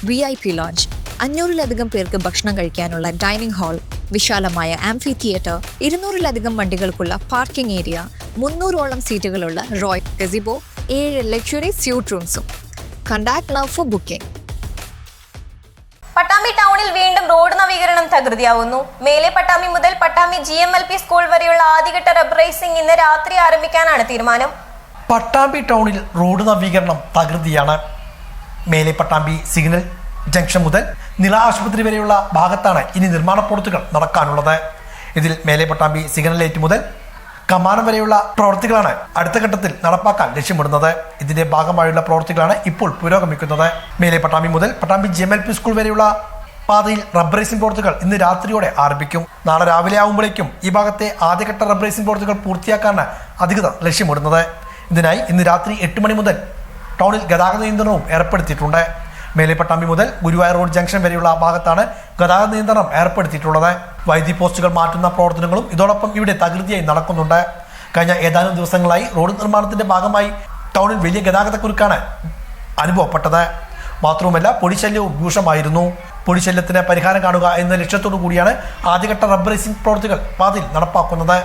VIP launch, 500-ലധികം പേർക്ക് ഭക്ഷണം കഴിക്കാനുള്ള ഡൈനിങ് ഹാൾ, വിശാലമായ ആംഫി തിയേറ്റർ, 200-ലധികം വണ്ടികൾക്കുള്ള പാർക്കിംഗ് ഏരിയ, 300-ഓളം സീറ്റുകളുള്ള റോയൽ ഗസിബോ, 7 ലക്ഷറി സ്യൂട്ട് റൂംസും. Contact now for booking. Pattambi ടൗണിൽ വീണ്ടും റോഡ് നവീകരണം തകൃതിയാവുന്നു. മേലെ പട്ടാമ്പി മുതൽ പട്ടാമ്പി GMLP സ്കൂൾ വരെയുള്ള ആദ്യഘട്ട റബ്ബറൈസിംഗ് ഇന്ന് രാത്രി ആരംഭിക്കാനാണ് തീരുമാനം. പട്ടാമ്പി ടൗണിൽ റോഡ് നവീകരണം തകൃതിയാണ്. മേലെ പട്ടാമ്പി സിഗ്നൽ ജംഗ്ഷൻ മുതൽ നില ആശുപത്രി വരെയുള്ള ഭാഗത്താണ് ഇനി നിർമ്മാണ പ്രവൃത്തികൾ നടക്കാനുള്ളത്. ഇതിൽ മേലെ പട്ടാമ്പി സിഗ്നൽ ലൈറ്റ് മുതൽ കമാനം വരെയുള്ള പ്രവൃത്തികളാണ് അടുത്ത ഘട്ടത്തിൽ നടപ്പാക്കാൻ ലക്ഷ്യമിടുന്നത്. ഇതിന്റെ ഭാഗമായുള്ള പ്രവൃത്തികളാണ് ഇപ്പോൾ പുരോഗമിക്കുന്നത്. മേലെ പട്ടാമ്പി മുതൽ പട്ടാമ്പി GMLP സ്കൂൾ വരെയുള്ള പാതയിൽ റബ്ബറൈസിംഗ് പ്രവൃത്തികൾ ഇന്ന് രാത്രിയോടെ ആരംഭിക്കും. നാളെ രാവിലെ ആകുമ്പോഴേക്കും ഈ ഭാഗത്തെ ആദ്യഘട്ട റബ്ബറൈസിംഗ് പ്രവൃത്തികൾ പൂർത്തിയാക്കാനാണ് അധികൃതർ ലക്ഷ്യമിടുന്നത്. ഇതിനായി ഇന്ന് രാത്രി 8 മണി മുതൽ ടൗണിൽ ഗതാഗത നിയന്ത്രണവും ഏർപ്പെടുത്തിയിട്ടുണ്ട്. മേലെ പട്ടാമ്പി മുതൽ ഗുരുവായൂർ റോഡ് ജംഗ്ഷൻ വരെയുള്ള ഭാഗത്താണ് ഗതാഗത നിയന്ത്രണം ഏർപ്പെടുത്തിയിട്ടുള്ളത്. വൈദ്യുതി പോസ്റ്റുകൾ മാറ്റുന്ന പ്രവർത്തനങ്ങളും ഇതോടൊപ്പം ഇവിടെ തകൃതിയായി നടക്കുന്നുണ്ട്. കഴിഞ്ഞ ഏതാനും ദിവസങ്ങളായി റോഡ് നിർമ്മാണത്തിന്റെ ഭാഗമായി ടൗണിൽ വലിയ ഗതാഗതക്കുരുക്കാണ് അനുഭവപ്പെട്ടത്. മാത്രവുമല്ല, പൊടിശല്യവും രൂക്ഷമായിരുന്നു. പൊടിശല്യത്തിന് പരിഹാരം കാണുക എന്ന ലക്ഷ്യത്തോടു കൂടിയാണ് ആദ്യഘട്ട റബ്ബറൈസിംഗ് പ്രവൃത്തികൾ പാതയിൽ നടപ്പാക്കുന്നത്.